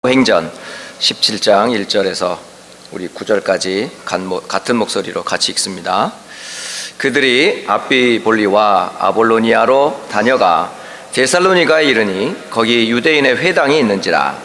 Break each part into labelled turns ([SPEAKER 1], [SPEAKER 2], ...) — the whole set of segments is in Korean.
[SPEAKER 1] 행전 17장 1절에서 우리 9절까지 같은 목소리로 같이 읽습니다. 그들이 앞비볼리와 아볼로니아로 다녀가 데살로니가에 이르니 거기 유대인의 회당이 있는지라.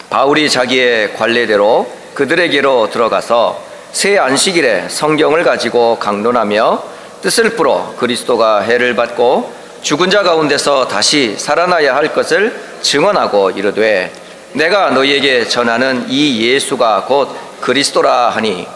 [SPEAKER 1] 바울이 자기의 관례대로 그들에게로 들어가서 새 안식일에 성경을 가지고 강론하며 뜻을 풀어 그리스도가 해를 받고 죽은 자 가운데서 다시 살아나야 할 것을 증언하고 이르되 내가 너희에게 전하는 이 예수가 곧 그리스도라 하니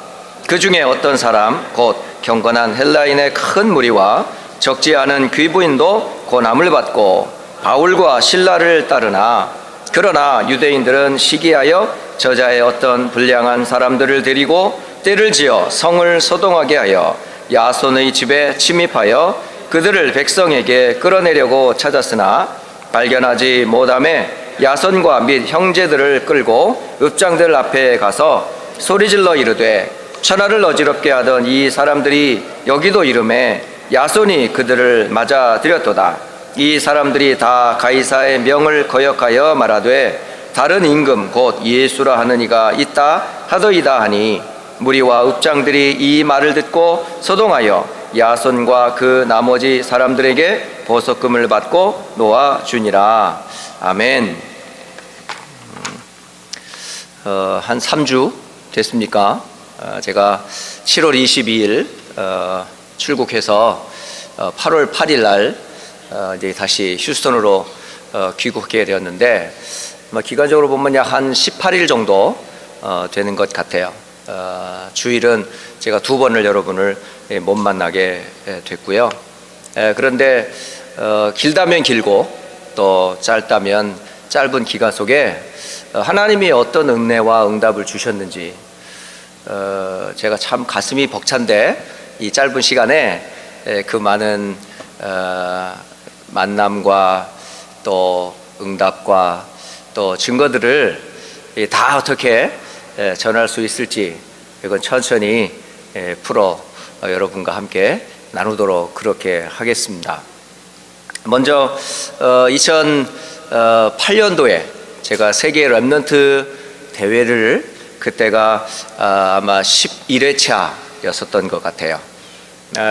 [SPEAKER 1] 그 중에 어떤 사람 곧 경건한 헬라인의 큰 무리와 적지 않은 귀부인도 고난을 받고 바울과 실라를 따르나 그러나 유대인들은 시기하여 저자의 어떤 불량한 사람들을 데리고 때를 지어 성을 소동하게 하여 야손의 집에 침입하여 그들을 백성에게 끌어내려고 찾았으나 발견하지 못하매 야손과 및 형제들을 끌고 읍장들 앞에 가서 소리질러 이르되 천하를 어지럽게 하던 이 사람들이 여기도 이르매 야손이 그들을 맞아들였도다. 이 사람들이 다 가이사의 명을 거역하여 말하되 다른 임금 곧 예수라 하는 이가 있다 하더이다 하니 무리와 읍장들이 이 말을 듣고 소동하여 야손과 그 나머지 사람들에게 보석금을 받고 놓아주니라. 아멘. 한 3주 됐습니까? 제가 7월 22일 출국해서 8월 8일 날 이제 다시 휴스턴으로 귀국하게 되었는데 기간적으로 보면 약 한 18일 정도 되는 것 같아요. 주일은 제가 2번을 여러분을 못 만나게 됐고요. 그런데 길다면 길고 또 짧다면 짧은 기간 속에 하나님이 어떤 은혜와 응답을 주셨는지 제가 참 가슴이 벅찬데 이 짧은 시간에 그 많은 만남과 또 응답과 또 증거들을 다 어떻게 전할 수 있을지 이건 천천히 풀어 여러분과 함께 나누도록 그렇게 하겠습니다. 먼저 2008년도에 제가 세계 렘넌트 대회를 그때가 아마 11회차였었던 것 같아요.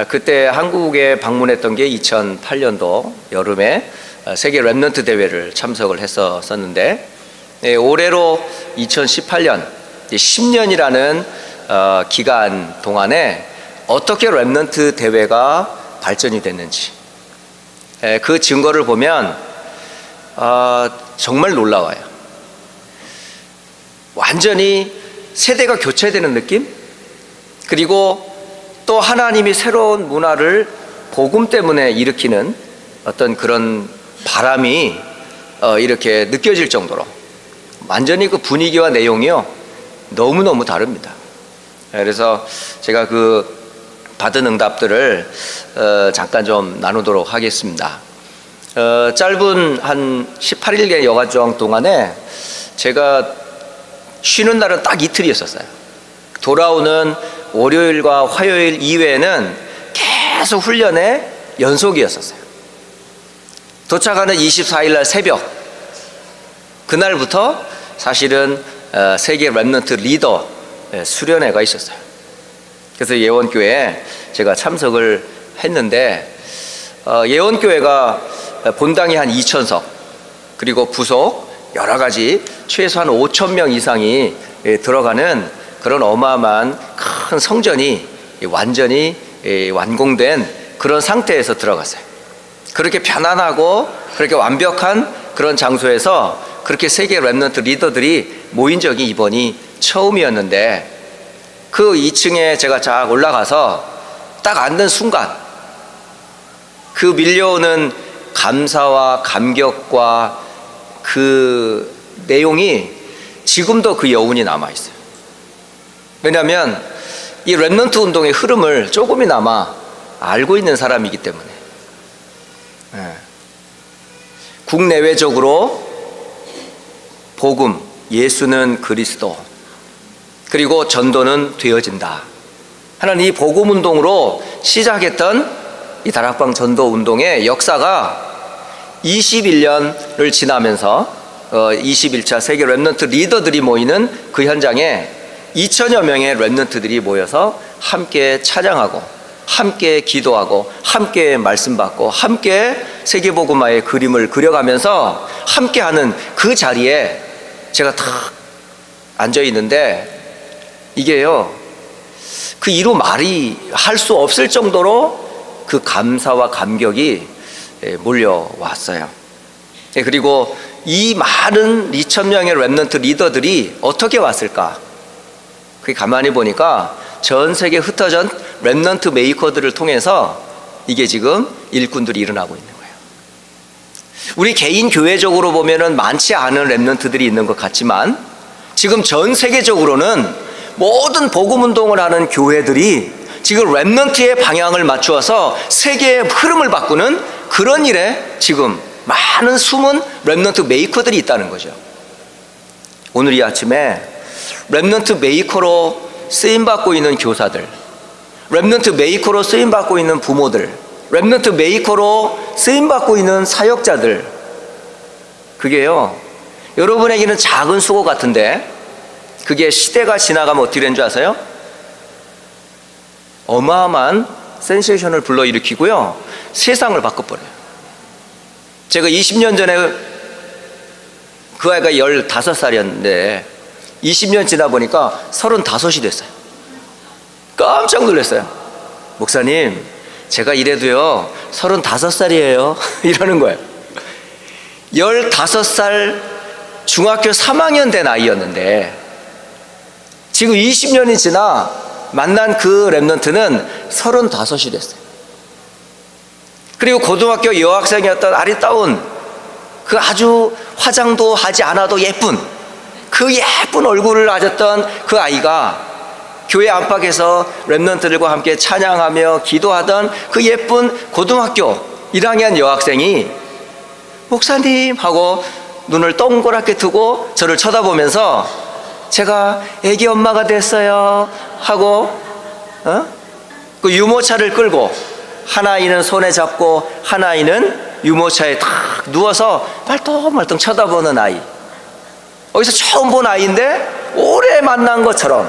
[SPEAKER 1] 그때 한국에 방문했던 게 2008년도 여름에 세계 렘넌트 대회를 참석을 했었는데 올해로 2018년 10년이라는 기간 동안에 어떻게 렘넌트 대회가 발전이 됐는지 그 증거를 보면 정말 놀라워요. 완전히 세대가 교체되는 느낌? 그리고 또 하나님이 새로운 문화를 복음 때문에 일으키는 어떤 그런 바람이 이렇게 느껴질 정도로 완전히 그 분위기와 내용이요 너무너무 다릅니다. 그래서 제가 그 받은 응답들을 잠깐 좀 나누도록 하겠습니다. 짧은 한 18일의 여가주항 동안에 제가 쉬는 날은 딱 이틀이었어요. 돌아오는 월요일과 화요일 이외에는 계속 훈련의 연속이었어요. 도착하는 24일 날 새벽 그날부터 사실은 세계 렘넌트 리더 수련회가 있었어요. 그래서 예원교회에 제가 참석을 했는데 예원교회가 본당이 한 2,000석 그리고 부속 여러 가지 최소한 5,000명 이상이 들어가는 그런 어마어마한 큰 성전이 완전히 완공된 그런 상태에서 들어갔어요. 그렇게 편안하고 그렇게 완벽한 그런 장소에서 그렇게 세계 렘넌트 리더들이 모인 적이 이번이 처음이었는데 그 2층에 제가 쫙 올라가서 딱 앉는 순간 그 밀려오는 감사와 감격과 그 내용이 지금도 그 여운이 남아있어요. 왜냐하면 이 렘넌트 운동의 흐름을 조금이나마 알고 있는 사람이기 때문에 국내외적으로 복음, 예수는 그리스도 그리고 전도는 되어진다 하는 이 복음 운동으로 시작했던 이 다락방 전도 운동의 역사가 21년을 지나면서 21차 세계 렘넌트 리더들이 모이는 그 현장에 2천여 명의 렘넌트들이 모여서 함께 찬양하고 함께 기도하고 함께 말씀 받고 함께 세계복음화의 그림을 그려가면서 함께하는 그 자리에 제가 탁 앉아 있는데, 이게요, 그 이루 말이 할 수 없을 정도로 그 감사와 감격이 몰려왔어요. 그리고 이 많은 2,000명의 렘넌트 리더들이 어떻게 왔을까? 그게 가만히 보니까 전 세계 흩어진 렘넌트 메이커들을 통해서 이게 지금 일꾼들이 일어나고 있는 거예요. 우리 개인 교회적으로 보면은 많지 않은 렘넌트들이 있는 것 같지만, 지금 전 세계적으로는 모든 복음 운동을 하는 교회들이 지금 렘넌트의 방향을 맞추어서 세계의 흐름을 바꾸는 그런 일에 지금 많은 숨은 렘넌트 메이커들이 있다는 거죠. 오늘 이 아침에 렘넌트 메이커로 쓰임받고 있는 교사들, 렘넌트 메이커로 쓰임받고 있는 부모들, 렘넌트 메이커로 쓰임받고 있는 사역자들, 그게요, 여러분에게는 작은 수고 같은데 그게 시대가 지나가면 어떻게 되는 줄 아세요? 어마어마한 센세이션을 불러일으키고요, 세상을 바꿔버려요. 제가 20년 전에 그 아이가 15살이었는데 20년 지나 보니까 35이 됐어요. 깜짝 놀랐어요. 목사님, 제가 이래도요 35살이에요 이러는 거예요. 15살 중학교 3학년 된 아이였는데 지금 20년이 지나 만난 그 렘넌트는 35이 됐어요. 그리고 고등학교 여학생이었던 아리따운 그 아주 화장도 하지 않아도 예쁜 그 예쁜 얼굴을 가졌던 그 아이가 교회 안팎에서 렘넌트들과 함께 찬양하며 기도하던 그 예쁜 고등학교 1학년 여학생이 목사님 하고 눈을 동그랗게 뜨고 저를 쳐다보면서 제가 애기 엄마가 됐어요 하고 그 유모차를 끌고 한 아이는 손에 잡고 한 아이는 유모차에 탁 누워서 말똥말똥 쳐다보는 아이, 어디서 처음 본 아이인데 오래 만난 것처럼.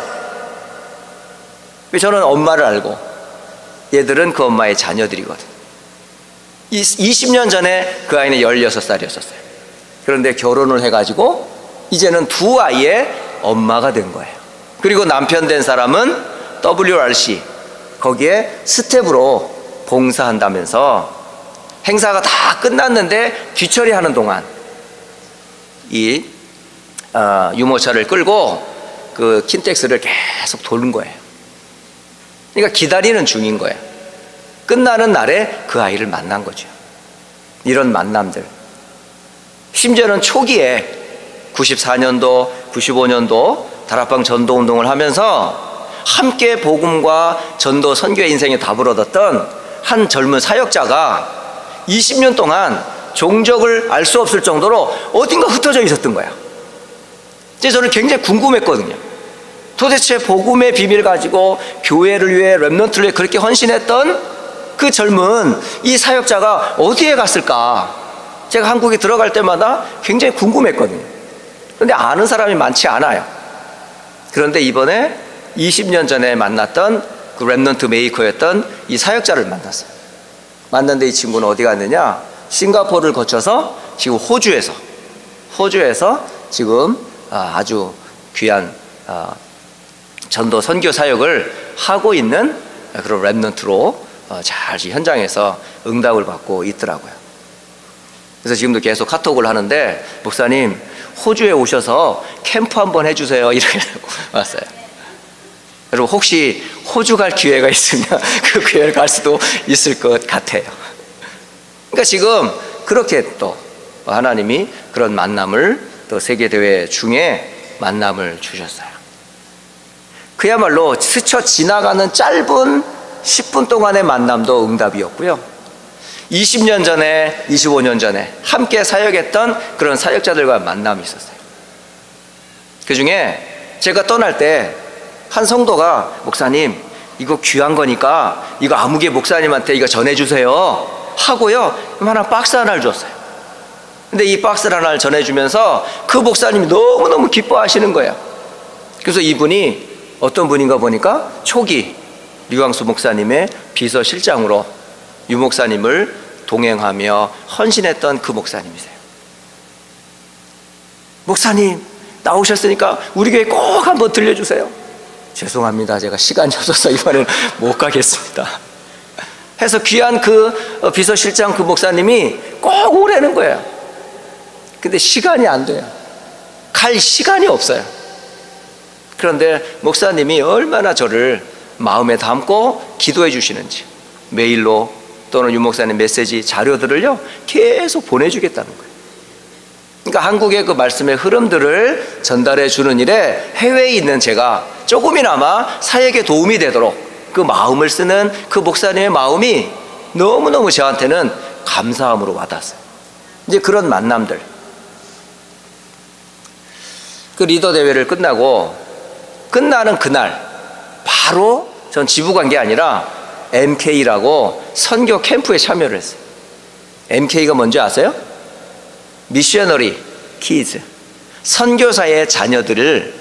[SPEAKER 1] 저는 엄마를 알고 얘들은 그 엄마의 자녀들이거든. 20년 전에 그 아이는 16살이었었어요. 그런데 결혼을 해가지고 이제는 두 아이의 엄마가 된 거예요. 그리고 남편 된 사람은 WRC 거기에 스텝으로 봉사한다면서 행사가 다 끝났는데 뒤처리하는 동안 이 유모차를 끌고 그 킨텍스를 계속 도는 거예요. 그러니까 기다리는 중인 거예요. 끝나는 날에 그 아이를 만난 거죠. 이런 만남들, 심지어는 초기에 94년도, 95년도 다락방 전도운동을 하면서 함께 복음과 전도 선교의 인생에 답을 얻었던 한 젊은 사역자가 20년 동안 종적을 알 수 없을 정도로 어딘가 흩어져 있었던 거야. 이제 저는 굉장히 궁금했거든요. 도대체 복음의 비밀을 가지고 교회를 위해 렘넌트를 위해 그렇게 헌신했던 그 젊은 이 사역자가 어디에 갔을까? 제가 한국에 들어갈 때마다 굉장히 궁금했거든요. 그런데 아는 사람이 많지 않아요. 그런데 이번에 20년 전에 만났던 그 렘넌트 메이커였던 이 사역자를 만났어요. 만났는데 이 친구는 어디 갔느냐? 싱가포르를 거쳐서 지금 호주에서 지금 아주 귀한 전도 선교 사역을 하고 있는 그런 렘넌트로 잘 현장에서 응답을 받고 있더라고요. 그래서 지금도 계속 카톡을 하는데 목사님 호주에 오셔서 캠프 한번 해주세요 이렇게 왔어요. 여러분 혹시 호주 갈 기회가 있으면 그 기회를 갈 수도 있을 것 같아요. 그러니까 지금 그렇게 또 하나님이 그런 만남을 또 세계대회 중에 만남을 주셨어요. 그야말로 스쳐 지나가는 짧은 10분 동안의 만남도 응답이었고요. 20년 전에 25년 전에 함께 사역했던 그런 사역자들과 만남이 있었어요. 그 중에 제가 떠날 때 한 성도가 목사님 이거 귀한 거니까 이거 아무개 목사님한테 이거 전해주세요 하고요 하나 박스 하나를 줬어요. 근데 이 박스를 하나를 전해주면서 그 목사님이 너무너무 기뻐하시는 거예요. 그래서 이분이 어떤 분인가 보니까 초기 류광수 목사님의 비서실장으로 유 목사님을 동행하며 헌신했던 그 목사님이세요. 목사님 나오셨으니까 우리 교회 꼭 한번 들려주세요. 죄송합니다, 제가 시간이 없어서 이번에는 못 가겠습니다 해서 귀한 그 비서실장 그 목사님이 꼭 오라는 거예요. 근데 시간이 안 돼요. 갈 시간이 없어요. 그런데 목사님이 얼마나 저를 마음에 담고 기도해 주시는지 메일로 또는 유 목사님 메시지 자료들을요 계속 보내주겠다는 거예요. 그러니까 한국의 그 말씀의 흐름들을 전달해 주는 일에 해외에 있는 제가 조금이나마 사역에 도움이 되도록 그 마음을 쓰는 그 목사님의 마음이 너무너무 저한테는 감사함으로 와닿았어요. 이제 그런 만남들, 그 리더 대회를 끝나는 그날 바로 전 지부 간 게 아니라 MK라고 선교 캠프에 참여를 했어요. MK가 뭔지 아세요? 미셔너리 키즈, 선교사의 자녀들을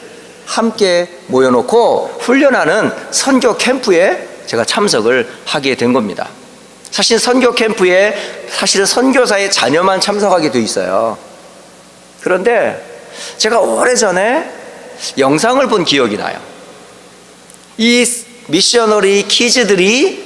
[SPEAKER 1] 함께 모여놓고 훈련하는 선교 캠프에 제가 참석을 하게 된 겁니다. 사실 선교 캠프에 사실은 선교사의 자녀만 참석하게 돼 있어요. 그런데 제가 오래전에 영상을 본 기억이 나요. 이 미셔너리 키즈들이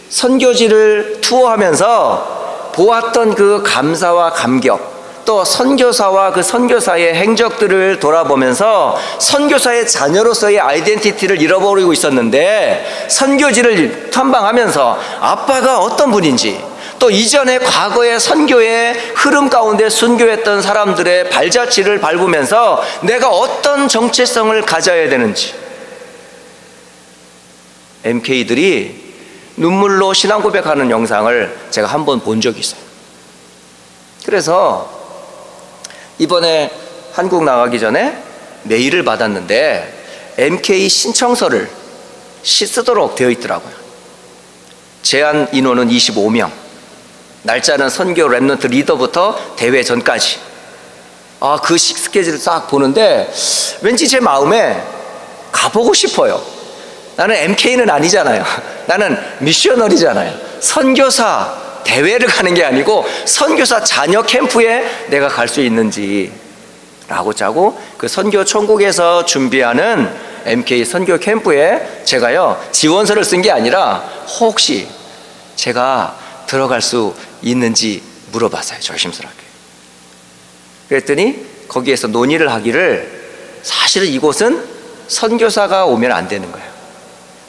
[SPEAKER 1] 선교지를 투어하면서 보았던 그 감사와 감격, 또 선교사와 그 선교사의 행적들을 돌아보면서 선교사의 자녀로서의 아이덴티티를 잃어버리고 있었는데, 선교지를 탐방하면서 아빠가 어떤 분인지, 또 이전에 과거의 선교의 흐름 가운데 순교했던 사람들의 발자취를 밟으면서 내가 어떤 정체성을 가져야 되는지, MK들이 눈물로 신앙 고백하는 영상을 제가 한번 본 적이 있어요. 그래서 이번에 한국 나가기 전에 메일을 받았는데 MK 신청서를 쓰도록 되어 있더라고요. 제한 인원은 25명, 날짜는 선교 랩넌트 리더부터 대회 전까지. 그 스케줄을 싹 보는데 왠지 제 마음에 가보고 싶어요. 나는 MK는 아니잖아요. 나는 미셔너리잖아요. 선교사 대회를 가는 게 아니고 선교사 자녀 캠프에 내가 갈 수 있는지 라고 짜고, 그 선교 천국에서 준비하는 MK 선교 캠프에 제가요 지원서를 쓴 게 아니라 혹시 제가 들어갈 수 있는지 물어봤어요, 조심스럽게. 그랬더니 거기에서 논의를 하기를, 사실은 이곳은 선교사가 오면 안 되는 거예요.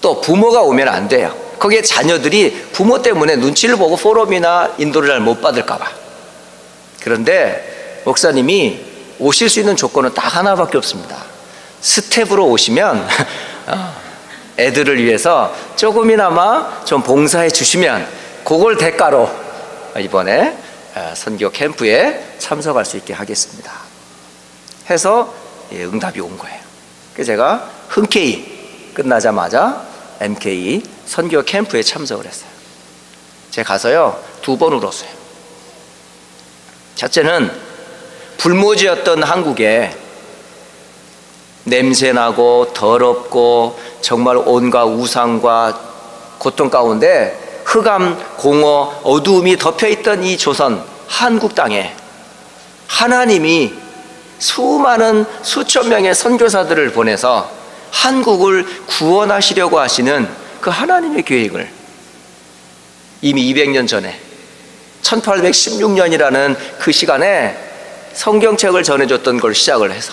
[SPEAKER 1] 또 부모가 오면 안 돼요. 거기에 자녀들이 부모 때문에 눈치를 보고 포럼이나 인도를 잘 못 받을까 봐. 그런데 목사님이 오실 수 있는 조건은 딱 하나밖에 없습니다. 스텝으로 오시면 애들을 위해서 조금이나마 좀 봉사해 주시면 그걸 대가로 이번에 선교 캠프에 참석할 수 있게 하겠습니다 해서 응답이 온 거예요. 그래서 제가 흔쾌히 끝나자마자 MK 선교 캠프에 참석을 했어요. 제가 가서요 2번 울었어요. 첫째는 불모지였던 한국에 냄새나고 더럽고 정말 온갖 우상과 고통 가운데 흑암, 공허, 어두움이 덮여있던 이 조선 한국 땅에 하나님이 수많은 수천 명의 선교사들을 보내서 한국을 구원하시려고 하시는 그 하나님의 계획을 이미 200년 전에 1816년이라는 그 시간에 성경책을 전해줬던 걸 시작을 해서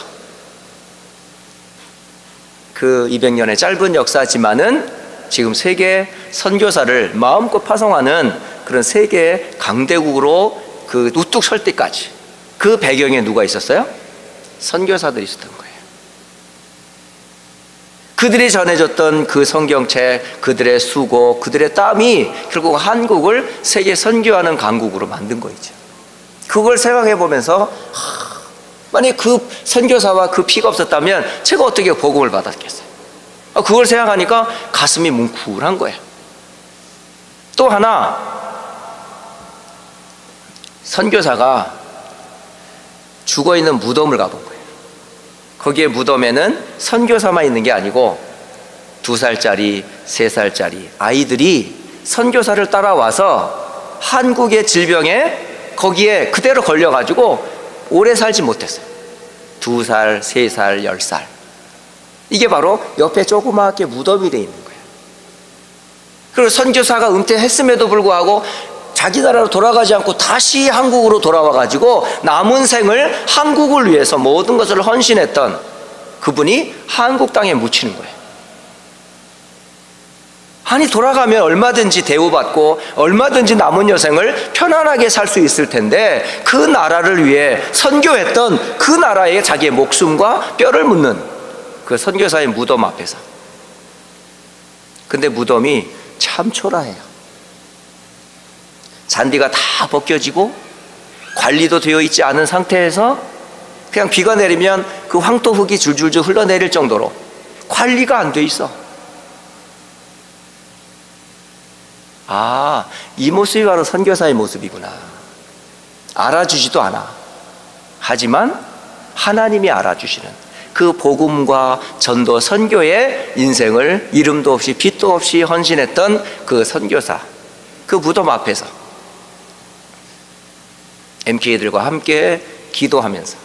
[SPEAKER 1] 그 200년의 짧은 역사지만은 지금 세계 선교사를 마음껏 파송하는 그런 세계 강대국으로 그 우뚝 설 때까지 그 배경에 누가 있었어요? 선교사들이 있었던 거예요. 그들이 전해줬던 그 성경책, 그들의 수고, 그들의 땀이 결국 한국을 세계 선교하는 강국으로 만든 거죠. 그걸 생각해 보면서 만약 그 선교사와 그 피가 없었다면 제가 어떻게 복음을 받았겠어요? 그걸 생각하니까 가슴이 뭉클한 거예요. 또 하나, 선교사가 죽어있는 무덤을 가본 거예요. 거기에 무덤에는 선교사만 있는 게 아니고 2살짜리, 3살짜리 아이들이 선교사를 따라와서 한국의 질병에 거기에 그대로 걸려가지고 오래 살지 못했어요. 2살, 3살, 10살. 이게 바로 옆에 조그맣게 무덤이 돼 있는 거예요. 그리고 선교사가 은퇴했음에도 불구하고 자기 나라로 돌아가지 않고 다시 한국으로 돌아와가지고 남은 생을 한국을 위해서 모든 것을 헌신했던 그분이 한국 땅에 묻히는 거예요. 아니, 돌아가면 얼마든지 대우받고 얼마든지 남은 여생을 편안하게 살 수 있을 텐데 그 나라를 위해 선교했던 그 나라에 자기의 목숨과 뼈를 묻는 그 선교사의 무덤 앞에서. 근데 무덤이 참 초라해요. 잔디가 다 벗겨지고 관리도 되어 있지 않은 상태에서 그냥 비가 내리면 그 황토 흙이 줄줄줄 흘러내릴 정도로 관리가 안 돼 있어. 아, 이 모습이 바로 선교사의 모습이구나. 알아주지도 않아. 하지만 하나님이 알아주시는 그 복음과 전도 선교의 인생을 이름도 없이 빛도 없이 헌신했던 그 선교사, 그 무덤 앞에서 MK들과 함께 기도하면서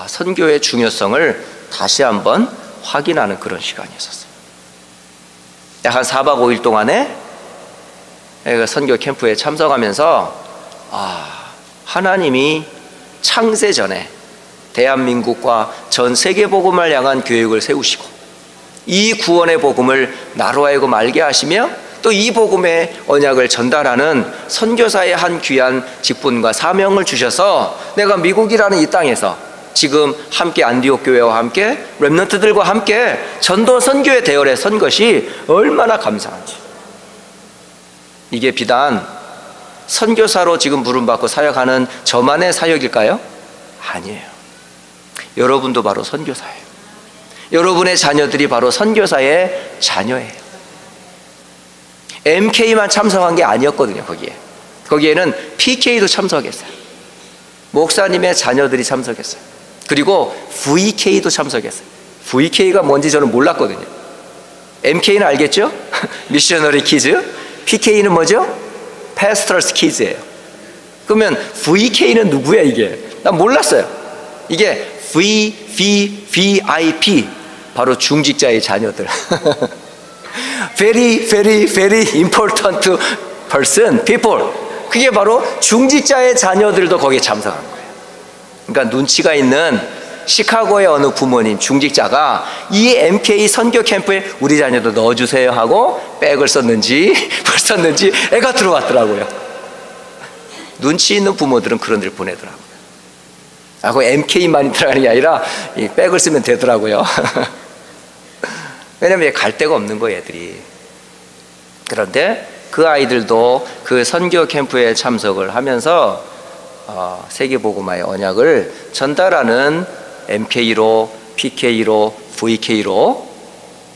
[SPEAKER 1] 선교의 중요성을 다시 한번 확인하는 그런 시간이었어요. 약 한 4박 5일 동안에 선교 캠프에 참석하면서 하나님이 창세 전에 대한민국과 전 세계 복음을 향한 교육을 세우시고 이 구원의 복음을 나로 하여금 알게 하시며 또 이 복음의 언약을 전달하는 선교사의 한 귀한 직분과 사명을 주셔서 내가 미국이라는 이 땅에서 지금 함께 안디옥 교회와 함께 렘넌트들과 함께 전도 선교의 대열에 선 것이 얼마나 감사한지. 이게 비단 선교사로 지금 부름받고 사역하는 저만의 사역일까요? 아니에요. 여러분도 바로 선교사예요. 여러분의 자녀들이 바로 선교사의 자녀예요. MK만 참석한 게 아니었거든요. 거기에는 PK도 참석했어요. 목사님의 자녀들이 참석했어요. 그리고 VK도 참석했어요. VK가 뭔지 저는 몰랐거든요. MK는 알겠죠? 미셔너리 키즈. PK는 뭐죠? Pastors Kids예요. 그러면 VK는 누구야 이게? 난 몰랐어요. 이게 VIP 바로 중직자의 자녀들. Very, very, very important person, people. 그게 바로 중직자의 자녀들도 거기에 참석한 거예요. 그러니까 눈치가 있는 시카고의 어느 부모님 중직자가 이 MK 선교 캠프에 우리 자녀도 넣어주세요 하고 백을 썼는지 뭘 썼는지 애가 들어왔더라고요. 눈치 있는 부모들은 그런 데를 보내더라고요. 그 MK만이 들어가는 게 아니라 이 백을 쓰면 되더라고요. 왜냐면 갈 데가 없는 거예요, 애들이. 그런데 그 아이들도 그 선교 캠프에 참석을 하면서 세계복음화의 언약을 전달하는 MK로, PK로, VK로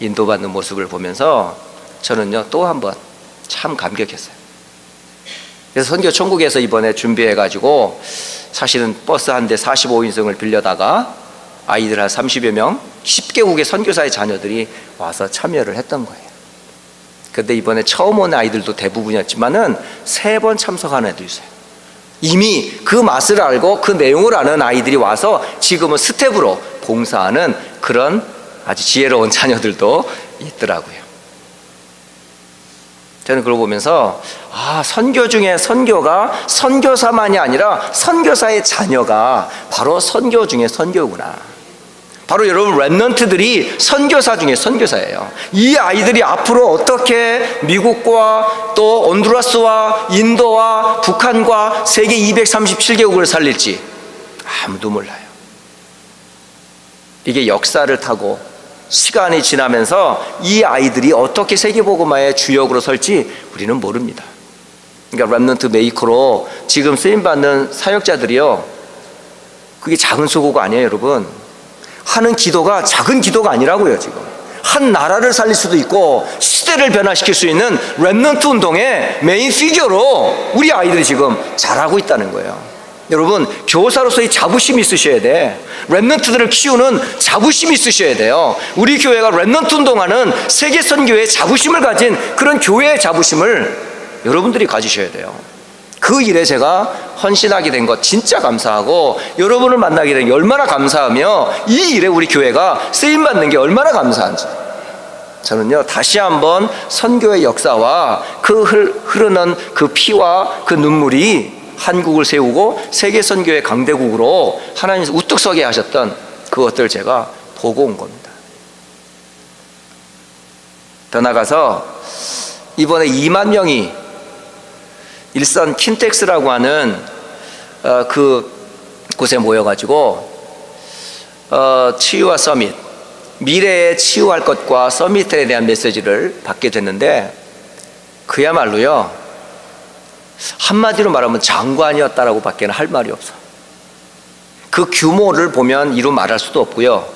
[SPEAKER 1] 인도받는 모습을 보면서 저는요 또 한 번 참 감격했어요. 그래서 선교 천국에서 이번에 준비해가지고 사실은 버스 한 대 45인승을 빌려다가 아이들 한 30여 명 10개국의 선교사의 자녀들이 와서 참여를 했던 거예요. 근데 이번에 처음 온 아이들도 대부분이었지만은 3번 참석한 애도 있어요. 이미 그 맛을 알고 그 내용을 아는 아이들이 와서 지금은 스텝으로 봉사하는 그런 아주 지혜로운 자녀들도 있더라고요. 저는 그걸 보면서 선교 중에 선교가 선교사만이 아니라 선교사의 자녀가 바로 선교 중에 선교구나. 바로 여러분 렘넌트들이 선교사 중에 선교사예요. 이 아이들이 앞으로 어떻게 미국과 또 온두라스와 인도와 북한과 세계 237개국을 살릴지 아무도 몰라요. 이게 역사를 타고 시간이 지나면서 이 아이들이 어떻게 세계복음화의 주역으로 설지 우리는 모릅니다. 그러니까 렘넌트 메이커로 지금 쓰임받는 사역자들이요, 그게 작은 수고가 아니에요. 여러분, 하는 기도가 작은 기도가 아니라고요. 지금 한 나라를 살릴 수도 있고 시대를 변화시킬 수 있는 렘넌트 운동의 메인 피겨로 우리 아이들이 지금 잘하고 있다는 거예요. 여러분, 교사로서의 자부심이 있으셔야 돼. 렘넌트들을 키우는 자부심이 있으셔야 돼요. 우리 교회가 렘넌트 운동하는 세계선교회의 자부심을 가진 그런 교회의 자부심을 여러분들이 가지셔야 돼요. 그 일에 제가 헌신하게 된 것 진짜 감사하고, 여러분을 만나게 된 게 얼마나 감사하며, 이 일에 우리 교회가 쓰임받는 게 얼마나 감사한지, 저는요 다시 한번 선교의 역사와 그 흐르는 그 피와 그 눈물이 한국을 세우고 세계 선교의 강대국으로 하나님께서 우뚝 서게 하셨던 그것들을 제가 보고 온 겁니다. 더 나가서 이번에 2만 명이 일선 킨텍스라고 하는 그 곳에 모여가지고 치유와 서밋, 미래에 치유할 것과 서밋에 대한 메시지를 받게 됐는데, 그야말로요 한마디로 말하면 장관이었다라고 밖에는 할 말이 없어. 그 규모를 보면 이루 말할 수도 없고요,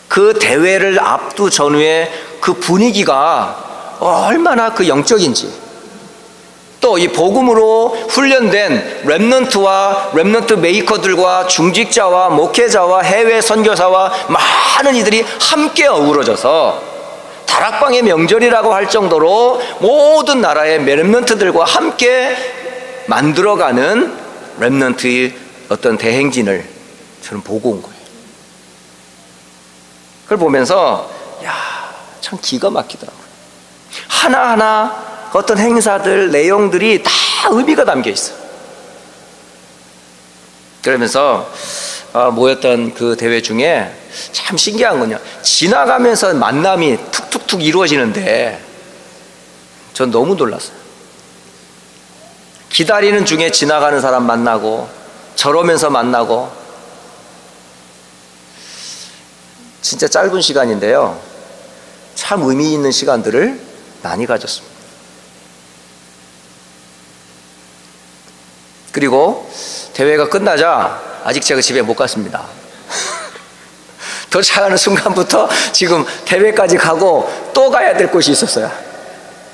[SPEAKER 1] 그 대회를 앞두 전후에 그 분위기가 얼마나 그 영적인지, 또 이 복음으로 훈련된 렘넌트와 렘넌트 메이커들과 중직자와 목회자와 해외 선교사와 많은 이들이 함께 어우러져서 다락방의 명절이라고 할 정도로 모든 나라의 렘넌트들과 함께 만들어가는 렘넌트의 어떤 대행진을 저는 보고 온 거예요. 그걸 보면서 참 기가 막히더라고요. 하나하나 어떤 행사들, 내용들이 다 의미가 담겨 있어. 그러면서 모였던 그 대회 중에 참 신기한 건요, 지나가면서 만남이 툭툭툭 이루어지는데 전 너무 놀랐어요. 기다리는 중에 지나가는 사람 만나고, 저러면서 만나고, 진짜 짧은 시간인데요 참 의미 있는 시간들을 많이 가졌습니다. 그리고 대회가 끝나자 아직 제가 집에 못 갔습니다. 도착하는 순간부터 지금 대회까지 가고 또 가야 될 곳이 있었어요.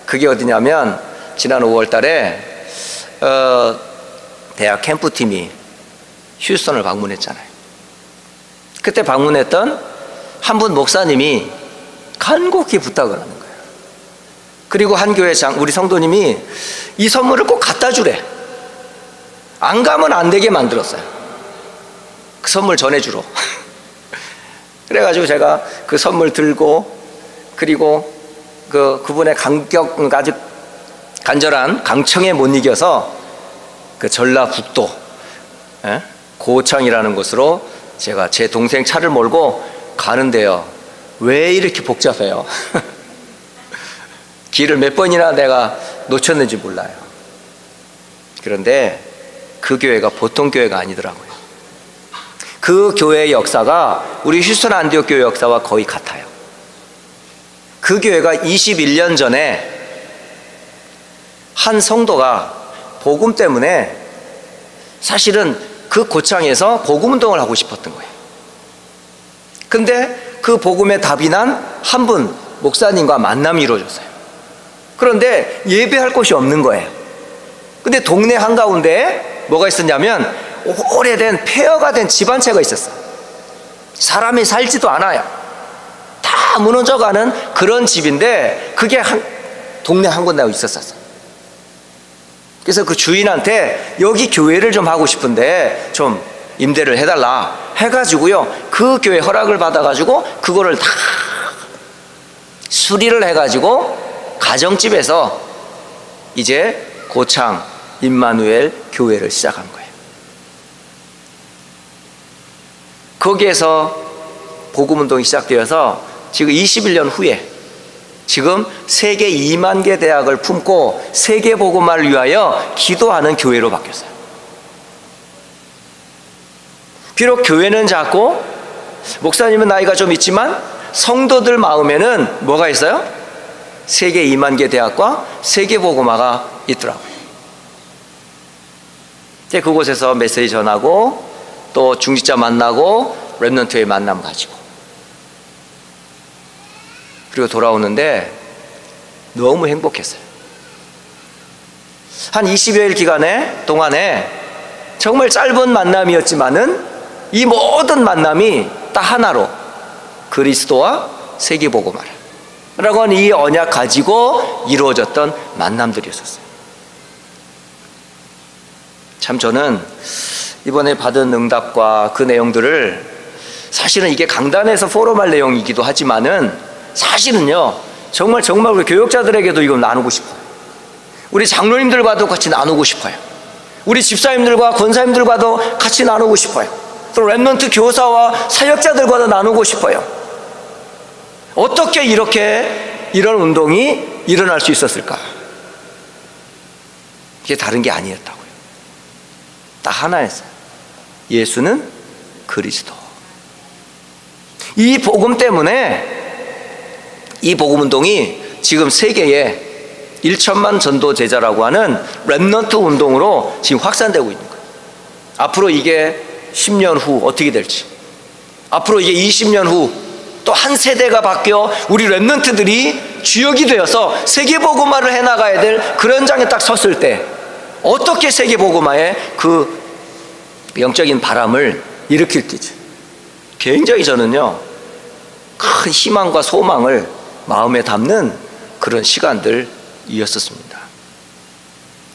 [SPEAKER 1] 그게 어디냐면, 지난 5월 달에 대학 캠프팀이 휴스턴을 방문했잖아요. 그때 방문했던 한 분 목사님이 간곡히 부탁을 하는 거예요. 그리고 한 교회 우리 성도님이 이 선물을 꼭 갖다 주래. 안 가면 안 되게 만들었어요. 그 선물 전해주러. 그래가지고 제가 그 선물 들고, 그리고 그분의 아주 간절한 강청에 못 이겨서 그 전라북도 고창이라는 곳으로 제가 제 동생 차를 몰고 가는데요, 왜 이렇게 복잡해요? 길을 몇 번이나 내가 놓쳤는지 몰라요. 그런데 그 교회가 보통 교회가 아니더라고요. 그 교회의 역사가 우리 휴스턴 안디옥 교회 역사와 거의 같아요. 그 교회가 21년 전에 한 성도가 복음 때문에 사실은 그 고창에서 복음 운동을 하고 싶었던 거예요. 근데 그 복음의 답이 난 한 분 목사님과 만남이 이루어졌어요. 그런데 예배할 곳이 없는 거예요. 근데 동네 한가운데에 뭐가 있었냐면, 오래된 폐허가 된 집 한 채가 있었어요. 사람이 살지도 않아요. 다 무너져가는 그런 집인데, 그게 동네 한 군데 있었어요. 그래서 그 주인한테 여기 교회를 좀 하고 싶은데 좀 임대를 해달라 해가지고요, 그 교회 허락을 받아가지고 그거를 다 수리를 해가지고 가정집에서 이제 고창 임마누엘 교회를 시작한 거예요. 거기에서 복음운동이 시작되어서 지금 21년 후에 지금 세계 2만 개 대학을 품고 세계 복음화를 위하여 기도하는 교회로 바뀌었어요. 비록 교회는 작고 목사님은 나이가 좀 있지만 성도들 마음에는 뭐가 있어요? 세계 2만 개 대학과 세계 복음화가 있더라고요. 그곳에서 메시지 전하고, 또 중직자 만나고, 렘넌트의 만남 가지고, 그리고 돌아오는데 너무 행복했어요. 한 20여일 동안에 정말 짧은 만남이었지만은 이 모든 만남이 딱 하나로 그리스도와 세계복음화라고 하는 이 언약 가지고 이루어졌던 만남들이었어요. 참 저는 이번에 받은 응답과 그 내용들을 사실은 이게 강단에서 포럼할 내용이기도 하지만은 사실은요 정말 우리 교역자들에게도 이거 나누고 싶어요. 우리 장로님들과도 같이 나누고 싶어요. 우리 집사님들과 권사님들과도 같이 나누고 싶어요. 또 렘넌트 교사와 사역자들과도 나누고 싶어요. 어떻게 이런 운동이 일어날 수 있었을까? 이게 다른 게 아니었다고요. 딱 하나였어요. 예수는 그리스도. 이 복음 때문에 이 복음 운동이 지금 세계에 1천만 전도 제자라고 하는 렘넌트 운동으로 지금 확산되고 있는 거예요. 앞으로 이게 10년 후 어떻게 될지, 앞으로 이게 20년 후 또 한 세대가 바뀌어 우리 렘넌트들이 주역이 되어서 세계복음화를 해나가야 될 그런 장에 딱 섰을 때 어떻게 세계복음화에 그 영적인 바람을 일으킬지 굉장히 저는요 큰 희망과 소망을 마음에 담는 그런 시간들이었었습니다.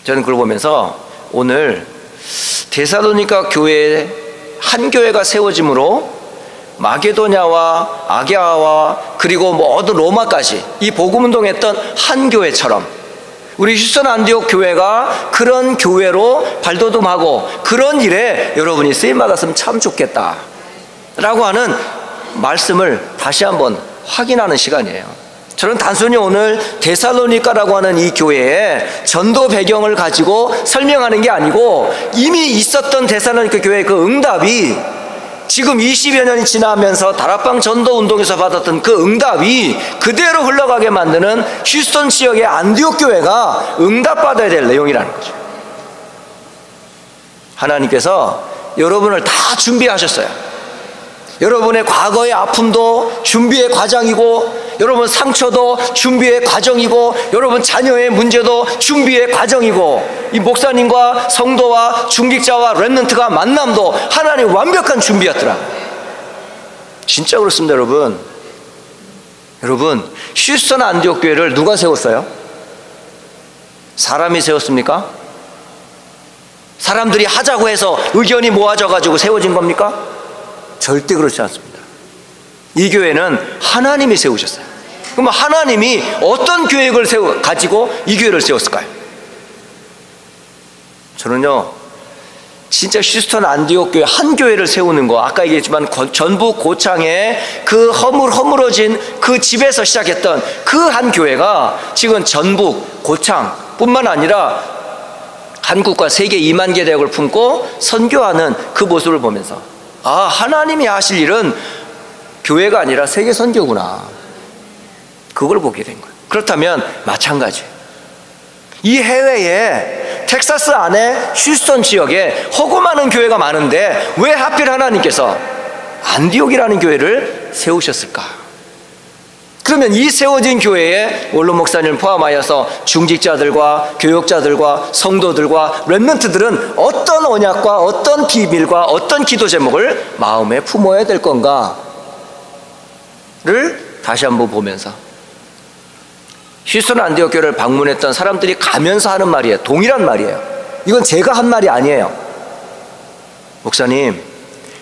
[SPEAKER 1] 저는 그걸 보면서 오늘 데살로니가 교회에 한 교회가 세워짐으로 마게도냐와 아게아와 그리고 모든 로마까지 이 복음운동에 했던 한 교회처럼 우리 휴스턴 안디옥 교회가 그런 교회로 발돋움하고 그런 일에 여러분이 쓰임받았으면 참 좋겠다 라고 하는 말씀을 다시 한번 확인하는 시간이에요. 저는 단순히 오늘 데살로니가라고 하는 이 교회의 전도 배경을 가지고 설명하는 게 아니고 이미 있었던 데살로니가 교회의 그 응답이 지금 20여 년이 지나면서 다락방 전도 운동에서 받았던 그 응답이 그대로 흘러가게 만드는 휴스턴 지역의 안디옥 교회가 응답받아야 될 내용이라는 거죠. 하나님께서 여러분을 다 준비하셨어요. 여러분의 과거의 아픔도 준비의 과정이고, 여러분 상처도 준비의 과정이고, 여러분 자녀의 문제도 준비의 과정이고, 이 목사님과 성도와 중직자와 렘넌트가 만남도 하나님의 완벽한 준비였더라. 진짜 그렇습니다. 여러분 휴스턴 안디옥 교회를 누가 세웠어요? 사람이 세웠습니까? 사람들이 하자고 해서 의견이 모아져 가지고 세워진 겁니까? 절대 그렇지 않습니다. 이 교회는 하나님이 세우셨어요. 그럼 하나님이 어떤 계획을 가지고 이 교회를 세웠을까요? 저는요 진짜 휴스턴 안디옥 교회 한 교회를 세우는 거, 아까 얘기했지만 전북 고창에 그 허물어진 그 집에서 시작했던 그 한 교회가 지금 전북 고창 뿐만 아니라 한국과 세계 2만 개 대학을 품고 선교하는 그 모습을 보면서 아, 하나님이 하실 일은 교회가 아니라 세계 선교구나, 그걸 보게 된 거예요. 그렇다면 마찬가지예요. 이 해외에 텍사스 안에 휴스턴 지역에 허구 많은 교회가 많은데 왜 하필 하나님께서 안디옥이라는 교회를 세우셨을까? 그러면 이 세워진 교회에 원로 목사님을 포함하여서 중직자들과 교역자들과 성도들과 렘넌트들은 어떤 언약과 어떤 비밀과 어떤 기도 제목을 마음에 품어야 될 건가를 다시 한번 보면서, 휴스턴 안디옥 교회를 방문했던 사람들이 가면서 하는 말이에요. 동일한 말이에요. 이건 제가 한 말이 아니에요. 목사님,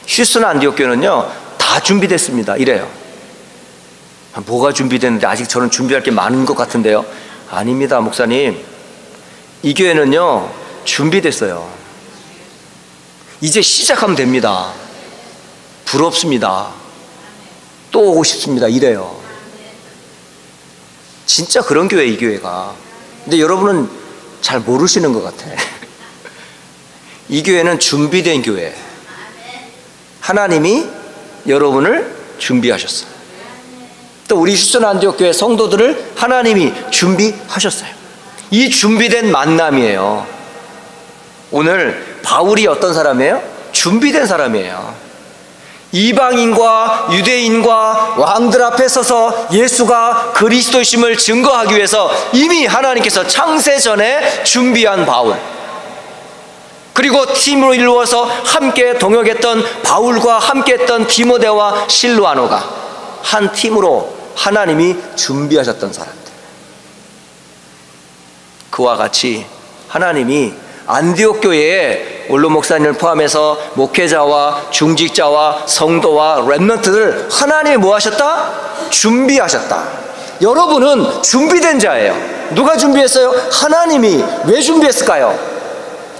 [SPEAKER 1] 휴스턴 안디옥 교회는요 다 준비됐습니다 이래요. 뭐가 준비됐는데 아직 저는 준비할 게 많은 것 같은데요. 아닙니다 목사님, 이 교회는요 준비됐어요. 이제 시작하면 됩니다. 부럽습니다. 또 오고 싶습니다 이래요. 진짜 그런 교회, 이 교회가. 근데 여러분은 잘 모르시는 것 같아. 이 교회는 준비된 교회. 하나님이 여러분을 준비하셨어요. 또 우리 휴스턴 안디옥 교회 성도들을 하나님이 준비하셨어요. 이 준비된 만남이에요. 오늘 바울이 어떤 사람이에요? 준비된 사람이에요. 이방인과 유대인과 왕들 앞에 서서 예수가 그리스도이심을 증거하기 위해서 이미 하나님께서 창세 전에 준비한 바울. 그리고 팀으로 이루어서 함께 동역했던 바울과 함께했던 디모데와 실루아노가 한 팀으로 하나님이 준비하셨던 사람들. 그와 같이 하나님이 안디옥 교회에 원로 목사님을 포함해서 목회자와 중직자와 성도와 렘넌트를 하나님이 뭐 하셨다? 준비하셨다. 여러분은 준비된 자예요. 누가 준비했어요? 하나님이. 왜 준비했을까요?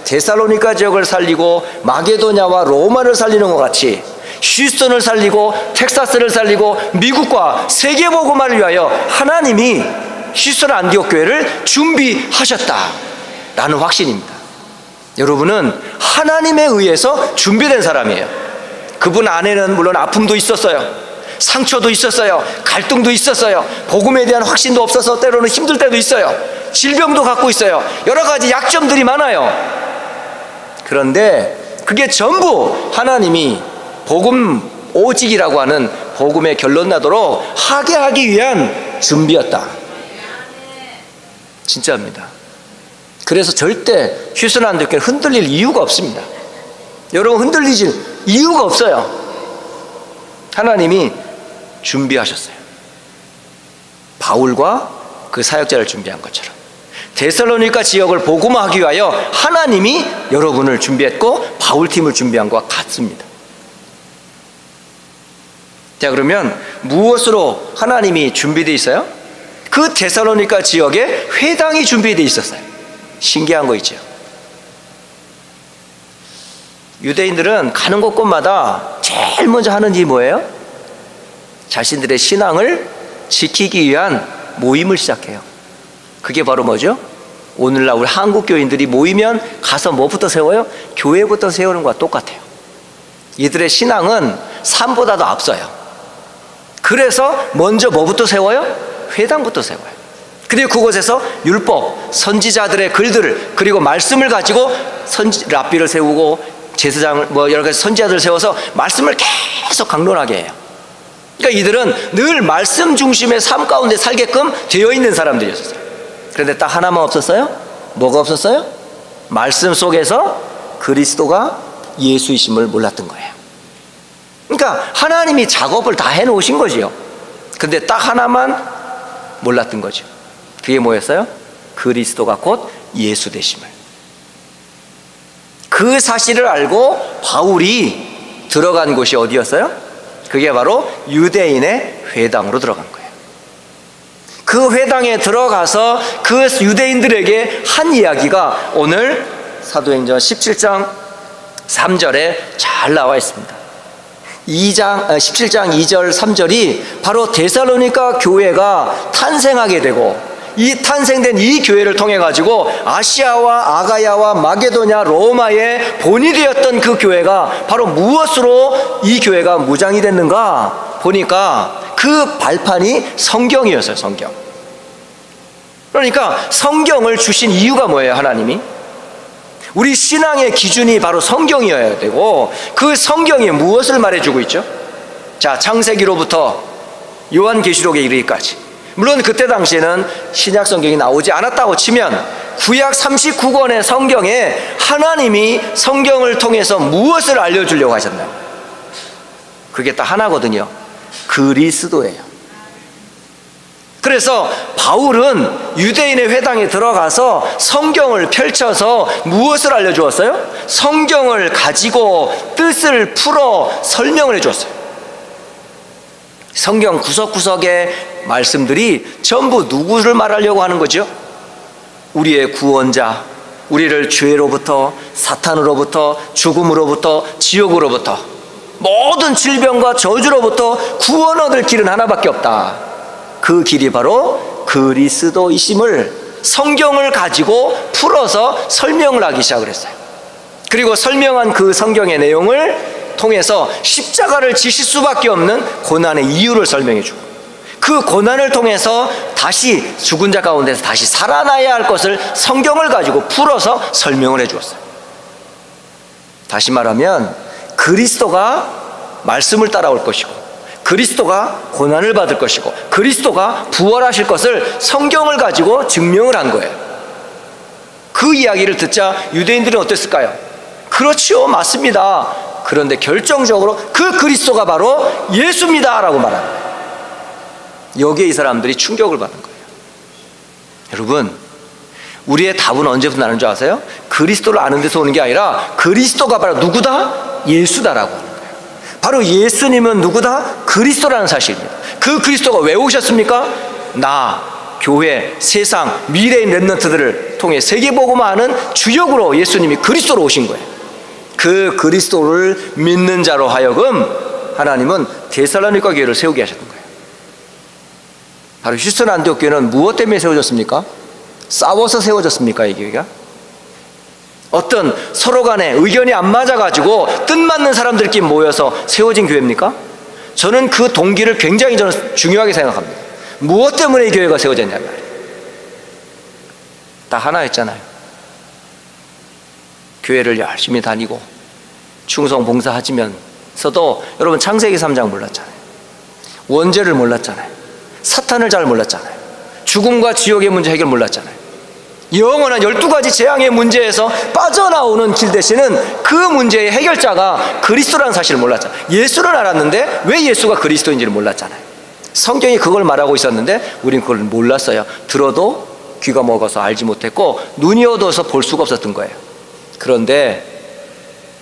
[SPEAKER 1] 데살로니가 지역을 살리고 마게도냐와 로마를 살리는 것 같이 휴스턴을 살리고 텍사스를 살리고 미국과 세계 복음화를 위하여 하나님이 휴스턴 안디옥 교회를 준비하셨다라는 확신입니다. 여러분은 하나님에 의해서 준비된 사람이에요. 그분 안에는 물론 아픔도 있었어요. 상처도 있었어요. 갈등도 있었어요. 복음에 대한 확신도 없어서 때로는 힘들 때도 있어요. 질병도 갖고 있어요. 여러 가지 약점들이 많아요. 그런데 그게 전부 하나님이 복음 오직이라고 하는 복음의 결론 나도록 하게 하기 위한 준비였다. 진짜입니다. 그래서 절대 휴스턴 안디옥 교회는 흔들릴 이유가 없습니다. 여러분 흔들리질 이유가 없어요. 하나님이 준비하셨어요. 바울과 그 사역자를 준비한 것처럼 데살로니가 지역을 복음화하기 위하여 하나님이 여러분을 준비했고 바울팀을 준비한 것과 같습니다. 자, 그러면 무엇으로 하나님이 준비되어 있어요? 그 데살로니가 지역에 회당이 준비되어 있었어요. 신기한 거 있죠. 유대인들은 가는 곳곳마다 제일 먼저 하는 일이 뭐예요? 자신들의 신앙을 지키기 위한 모임을 시작해요. 그게 바로 뭐죠? 오늘날 우리 한국 교인들이 모이면 가서 뭐부터 세워요? 교회부터 세우는 것과 똑같아요. 이들의 신앙은 삶보다도 앞서요. 그래서 먼저 뭐부터 세워요? 회당부터 세워요. 그리고 그곳에서 율법, 선지자들의 글들을 그리고 말씀을 가지고 랍비를 세우고 제사장을 여러 가지 선지자들을 세워서 말씀을 계속 강론하게 해요. 그러니까 이들은 늘 말씀 중심의 삶 가운데 살게끔 되어 있는 사람들이었어요. 그런데 딱 하나만 없었어요? 뭐가 없었어요? 말씀 속에서 그리스도가 예수이심을 몰랐던 거예요. 그러니까 하나님이 작업을 다 해놓으신 거지요. 근데 딱 하나만 몰랐던 거죠. 그게 뭐였어요? 그리스도가 곧 예수 되심을. 그 사실을 알고 바울이 들어간 곳이 어디였어요? 그게 바로 유대인의 회당으로 들어간 거예요. 그 회당에 들어가서 그 유대인들에게 한 이야기가 오늘 사도행전 17장 3절에 잘 나와 있습니다. 17장 2절 3절이 바로 데살로니가 교회가 탄생하게 되고 이 탄생된 이 교회를 통해 가지고 아시아와 아가야와 마게도냐 로마의 본이 되었던 그 교회가 바로 무엇으로 이 교회가 무장이 됐는가 보니까 그 발판이 성경이었어요. 성경. 그러니까 성경을 주신 이유가 뭐예요? 하나님이 우리 신앙의 기준이 바로 성경이어야 되고 그 성경이 무엇을 말해주고 있죠? 자, 창세기로부터 요한계시록에 이르기까지, 물론 그때 당시에는 신약 성경이 나오지 않았다고 치면 구약 39권의 성경에 하나님이 성경을 통해서 무엇을 알려주려고 하셨나요? 그게 딱 하나거든요. 그리스도예요. 그래서 바울은 유대인의 회당에 들어가서 성경을 펼쳐서 무엇을 알려주었어요? 성경을 가지고 뜻을 풀어 설명을 해주었어요. 성경 구석구석의 말씀들이 전부 누구를 말하려고 하는 거죠? 우리의 구원자, 우리를 죄로부터, 사탄으로부터, 죽음으로부터, 지옥으로부터, 모든 질병과 저주로부터 구원 얻을 길은 하나밖에 없다. 그 길이 바로 그리스도이심을 성경을 가지고 풀어서 설명을 하기 시작을 했어요. 그리고 설명한 그 성경의 내용을 통해서 십자가를 지실 수밖에 없는 고난의 이유를 설명해 주고, 그 고난을 통해서 다시 죽은 자 가운데서 다시 살아나야 할 것을 성경을 가지고 풀어서 설명을 해 주었어요. 다시 말하면 그리스도가 말씀을 따라올 것이고, 그리스도가 고난을 받을 것이고, 그리스도가 부활하실 것을 성경을 가지고 증명을 한 거예요. 그 이야기를 듣자 유대인들은 어땠을까요? 그렇지요, 맞습니다. 그런데 결정적으로 그 그리스도가 바로 예수입니다 라고 말하는 거예요. 여기에 이 사람들이 충격을 받는 거예요. 여러분, 우리의 답은 언제부터 나는 줄 아세요? 그리스도를 아는 데서 오는 게 아니라 그리스도가 바로 누구다? 예수다라고 하는 거예요. 바로 예수님은 누구다? 그리스도라는 사실입니다. 그 그리스도가 왜 오셨습니까? 나, 교회, 세상, 미래인 렘넌트들을 통해 세계복음화 하는 주역으로 예수님이 그리스도로 오신 거예요. 그 그리스도를 믿는 자로 하여금 하나님은 데살로니가 교회를 세우게 하셨던 거예요. 바로 휴스턴 안디옥 교회는 무엇 때문에 세워졌습니까? 싸워서 세워졌습니까? 이 교회가? 어떤 서로 간에 의견이 안 맞아가지고 뜻맞는 사람들끼리 모여서 세워진 교회입니까? 저는 그 동기를 굉장히 저는 중요하게 생각합니다. 무엇 때문에 이 교회가 세워졌냐면 딱 하나였잖아요. 교회를 열심히 다니고 충성 봉사하시면서도 여러분 창세기 3장 몰랐잖아요. 원죄를 몰랐잖아요. 사탄을 잘 몰랐잖아요. 죽음과 지옥의 문제 해결 몰랐잖아요. 영원한 12가지 재앙의 문제에서 빠져나오는 길 대신은 그 문제의 해결자가 그리스도라는 사실을 몰랐잖아요. 예수를 알았는데 왜 예수가 그리스도인지를 몰랐잖아요. 성경이 그걸 말하고 있었는데 우린 그걸 몰랐어요. 들어도 귀가 먹어서 알지 못했고 눈이 어두워서 볼 수가 없었던 거예요. 그런데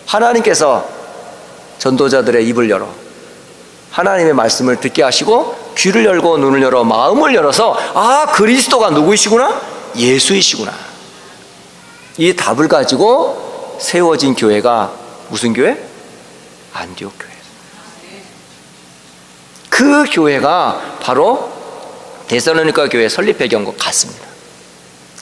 [SPEAKER 1] 하나님께서 전도자들의 입을 열어 하나님의 말씀을 듣게 하시고 귀를 열고 눈을 열어 마음을 열어서 아, 그리스도가 누구이시구나? 예수이시구나. 이 답을 가지고 세워진 교회가 무슨 교회? 안디옥 교회. 그 교회가 바로 데살로니가 교회 설립 배경과 같습니다.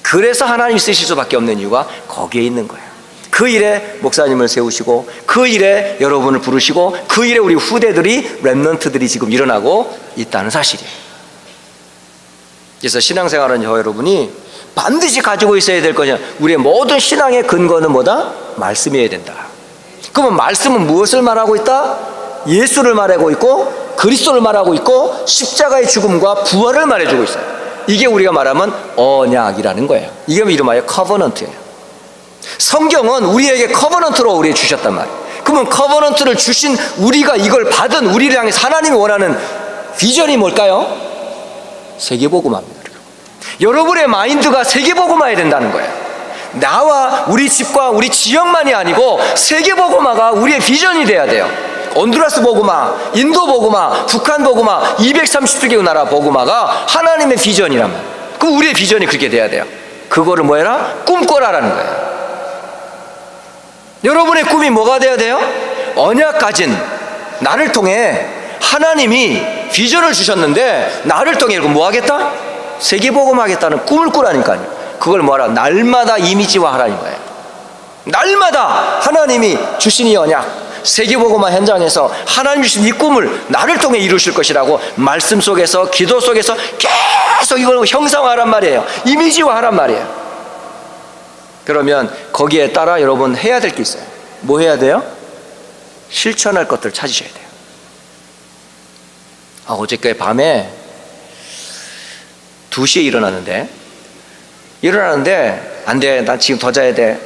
[SPEAKER 1] 그래서 하나님이 쓰실 수밖에 없는 이유가 거기에 있는 거예요. 그 일에 목사님을 세우시고 그 일에 여러분을 부르시고 그 일에 우리 후대들이 렘넌트들이 지금 일어나고 있다는 사실이에요. 그래서 신앙생활은 저 여러분이 반드시 가지고 있어야 될 거냐. 우리의 모든 신앙의 근거는 뭐다? 말씀이어야 된다. 그러면 말씀은 무엇을 말하고 있다? 예수를 말하고 있고 그리스도를 말하고 있고 십자가의 죽음과 부활을 말해주고 있어요. 이게 우리가 말하면 언약이라는 거예요. 이게 이름하여 커버넌트예요. 성경은 우리에게 커버넌트로 우리에게 주셨단 말이에요. 그러면 커버넌트를 주신 우리가 이걸 받은 우리를 향해서 하나님이 원하는 비전이 뭘까요? 세계복음화입니다. 여러분의 마인드가 세계복음화해야 된다는 거예요. 나와 우리 집과 우리 지역만이 아니고 세계복음화가 우리의 비전이 돼야 돼요. 온두라스 복음화, 인도 복음화, 북한 복음화, 230개 나라 복음화가 하나님의 비전이란 말이에요. 그럼 우리의 비전이 그렇게 돼야 돼요. 그거를 뭐 해라? 꿈꿔라라는 거예요. 여러분의 꿈이 뭐가 돼야 돼요? 언약 가진 나를 통해 하나님이 비전을 주셨는데 나를 통해 뭐 하겠다? 세계복음 하겠다는 꿈을 꾸라니까요. 그걸 뭐하라? 날마다 이미지화 하라는 거예요. 날마다 하나님이 주신 이 언약, 세계복음화 현장에서 하나님 주신 이 꿈을 나를 통해 이루실 것이라고 말씀 속에서 기도 속에서 계속 이걸 형상화하란 말이에요. 이미지화하란 말이에요. 그러면 거기에 따라 여러분 해야 될 게 있어요. 뭐 해야 돼요? 실천할 것들을 찾으셔야 돼요. 어저께 밤에 2시에 일어났는데 안 돼, 난 지금 더 자야 돼.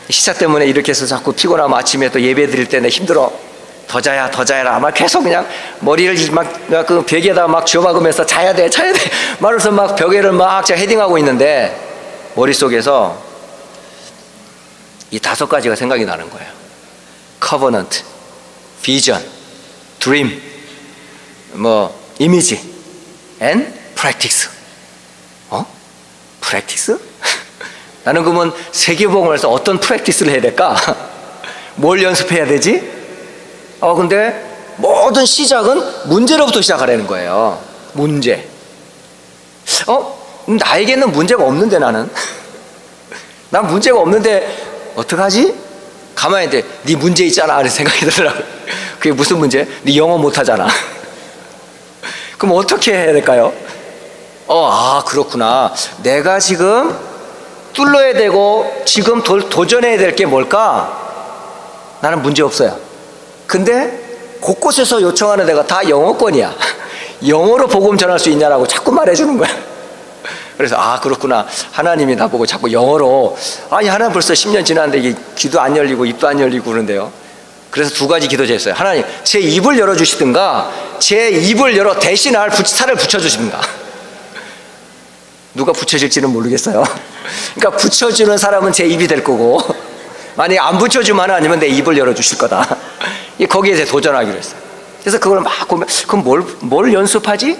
[SPEAKER 1] 시차 때문에 이렇게 해서 자꾸 피곤하면 아침에 또 예배 드릴 때 힘들어. 더 자야라. 막 계속 그냥 머리를 막 그 벽에다 막 쥐어박으면서 자야 돼. 말해서 막 벽에를 막 제가 헤딩하고 있는데 머릿속에서 이 5가지가 생각이 나는 거예요. 커버넌트, 비전, 드림, 이미지, and practice. 프랙티스? 나는 그러면 세계복음에서 어떤 프랙티스를 해야 될까? 뭘 연습해야 되지? 근데 모든 시작은 문제로부터 시작하라는 거예요. 문제. 나에게는 문제가 없는데 나는. 난 문제가 없는데 어떡하지? 가만히 있는데 네 문제 있잖아. 이런 생각이 들더라고요. 그게 무슨 문제? 네 영어 못하잖아. 그럼 어떻게 해야 될까요? 그렇구나. 내가 지금 뚫어야 되고 지금 도전해야 될 게 뭘까? 나는 문제 없어요. 근데 곳곳에서 요청하는 데가 다 영어권이야. 영어로 복음 전할 수 있냐라고 자꾸 말해주는 거야. 그래서 아 그렇구나, 하나님이 나보고 자꾸 영어로 아니 하나님 벌써 10년 지났는데 이게 귀도 안 열리고 입도 안 열리고 그러는데요. 그래서 두 가지 기도 제했어요. 하나님 제 입을 열어주시든가 제 입을 열어 대신할 살을 붙여주시든가. 누가 붙여질지는 모르겠어요. 그러니까 붙여주는 사람은 제 입이 될 거고 만약에 안 붙여주면 하나님은 내 입을 열어주실 거다. 거기에 대해 도전하기로 했어요. 그래서 그걸 막 보면 그럼 뭘 연습하지?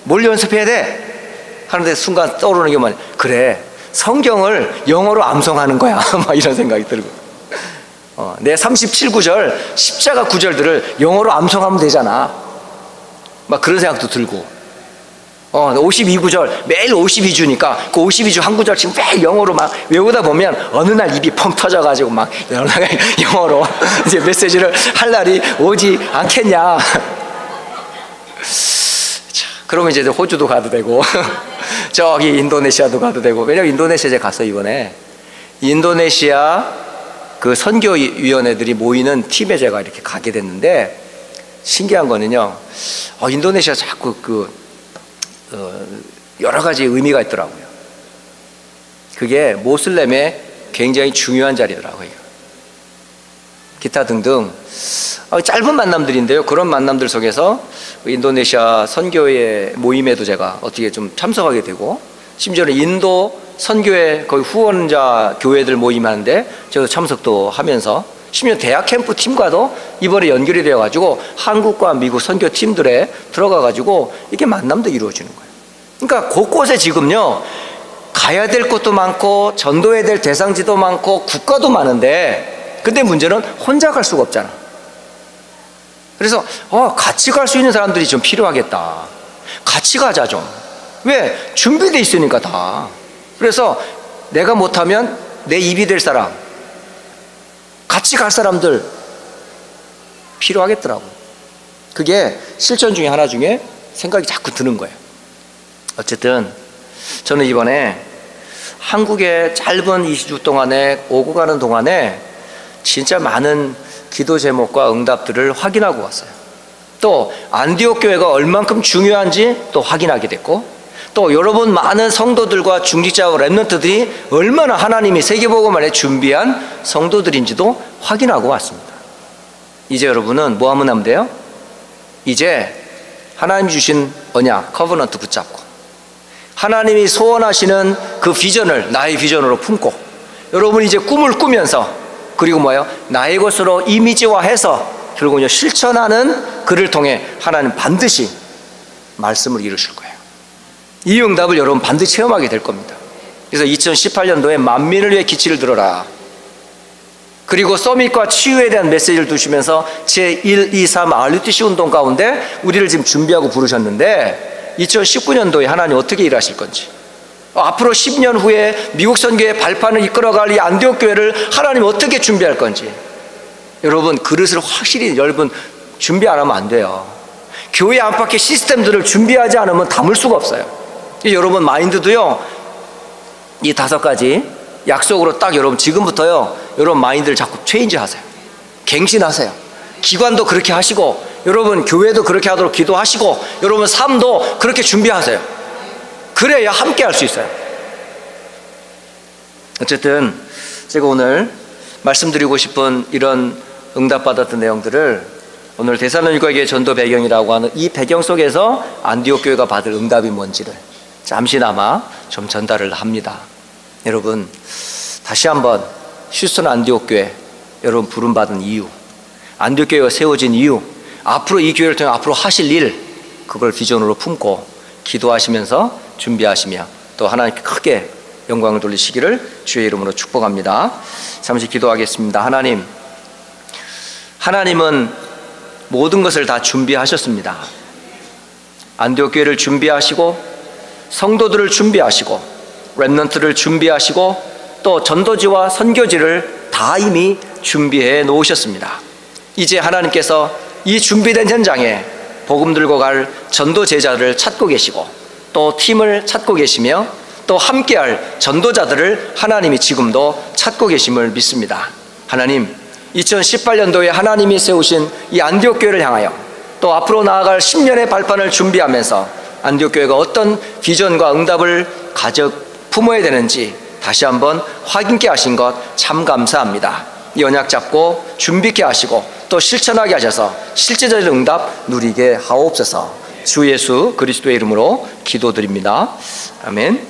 [SPEAKER 1] 뭘 연습해야 돼? 하는데 순간 떠오르는 게 뭐냐, 그래 성경을 영어로 암송하는 거야. 막 이런 생각이 들고 내 37구절 십자가 구절들을 영어로 암송하면 되잖아. 막 그런 생각도 들고 52구절 매일 52주니까 그 52주 한 구절씩 매일 영어로 막 외우다 보면 어느 날 입이 펑 터져가지고 막 영어로 이제 메시지를 할 날이 오지 않겠냐. 자, 그러면 이제 호주도 가도 되고 저기 인도네시아도 가도 되고. 왜냐면 인도네시아에 제가 갔어요. 이번에 인도네시아 그 선교위원회들이 모이는 팀에 제가 이렇게 가게 됐는데 신기한 거는요, 인도네시아 자꾸 여러 가지 의미가 있더라고요. 그게 모슬렘의 굉장히 중요한 자리더라고요. 기타 등등 짧은 만남들인데요, 그런 만남들 속에서 인도네시아 선교회 모임에도 제가 어떻게 좀 참석하게 되고, 심지어는 인도 선교회 거의 후원자 교회들 모임하는데 저도 참석도 하면서, 심지어 대학 캠프 팀과도 이번에 연결이 되어가지고 한국과 미국 선교 팀들에 들어가가지고 이렇게 만남도 이루어지는 거예요. 그러니까 곳곳에 지금요 가야 될 곳도 많고 전도해야 될 대상지도 많고 국가도 많은데, 근데 문제는 혼자 갈 수가 없잖아. 그래서 같이 갈 수 있는 사람들이 좀 필요하겠다. 같이 가자 좀. 왜? 준비돼 있으니까 다. 그래서 내가 못하면 내 입이 될 사람, 같이 갈 사람들 필요하겠더라고. 그게 실천 중에 하나 중에 생각이 자꾸 드는 거예요. 어쨌든 저는 이번에 한국에 짧은 2주 동안에 오고 가는 동안에 진짜 많은 기도 제목과 응답들을 확인하고 왔어요. 또 안디옥 교회가 얼만큼 중요한지 또 확인하게 됐고, 또 여러분 많은 성도들과 중직자와 랩런트들이 얼마나 하나님이 세계복음만에 준비한 성도들인지도 확인하고 왔습니다. 이제 여러분은 뭐 하면 돼요? 이제 하나님이 주신 언약, 커버넌트 붙잡고 하나님이 소원하시는 그 비전을 나의 비전으로 품고, 여러분이 이제 꿈을 꾸면서, 그리고 뭐예요? 나의 것으로 이미지화해서 결국은 실천하는 그를 통해 하나님 반드시 말씀을 이루실 거예요. 이 응답을 여러분 반드시 체험하게 될 겁니다. 그래서 2018년도에 만민을 위해 기치를 들어라, 그리고 서밋과 치유에 대한 메시지를 두시면서 제1, 2, 3 RUTC 운동 가운데 우리를 지금 준비하고 부르셨는데, 2019년도에 하나님 어떻게 일하실 건지, 앞으로 10년 후에 미국 선교의 발판을 이끌어갈 이 안디옥 교회를 하나님 어떻게 준비할 건지, 여러분 그릇을 확실히 여러분 준비 안 하면 안 돼요. 교회 안팎의 시스템들을 준비하지 않으면 담을 수가 없어요. 여러분 마인드도요, 이 5가지 약속으로 딱 여러분 지금부터요 여러분 마인드를 자꾸 체인지 하세요. 갱신하세요. 기관도 그렇게 하시고, 여러분 교회도 그렇게 하도록 기도하시고, 여러분 삶도 그렇게 준비하세요. 그래야 함께 할 수 있어요. 어쨌든 제가 오늘 말씀드리고 싶은 이런 응답받았던 내용들을 오늘 데살로니가교회 전도 배경이라고 하는 이 배경 속에서 안디옥 교회가 받을 응답이 뭔지를 잠시나마 좀 전달을 합니다. 여러분 다시 한번 휴스턴 안디옥 교회 여러분 부름받은 이유, 안디옥 교회가 세워진 이유, 앞으로 이 교회를 통해 앞으로 하실 일, 그걸 비전으로 품고 기도하시면서 준비하시며 또 하나님께 크게 영광을 돌리시기를 주의 이름으로 축복합니다. 잠시 기도하겠습니다. 하나님은 모든 것을 다 준비하셨습니다. 안디옥 교회를 준비하시고, 성도들을 준비하시고, 렘넌트를 준비하시고, 또 전도지와 선교지를 다 이미 준비해 놓으셨습니다. 이제 하나님께서 이 준비된 현장에 복음 들고 갈 전도 제자들을 찾고 계시고, 또 팀을 찾고 계시며, 또 함께할 전도자들을 하나님이 지금도 찾고 계심을 믿습니다. 하나님, 2018년도에 하나님이 세우신 이 안디옥 교회를 향하여 또 앞으로 나아갈 10년의 발판을 준비하면서 안디옥 교회가 어떤 비전과 응답을 품어야 되는지 다시 한번 확인케 하신 것 참 감사합니다. 이 언약 잡고 준비케 하시고 또 실천하게 하셔서 실제적인 응답 누리게 하옵소서. 주 예수 그리스도의 이름으로 기도드립니다. 아멘.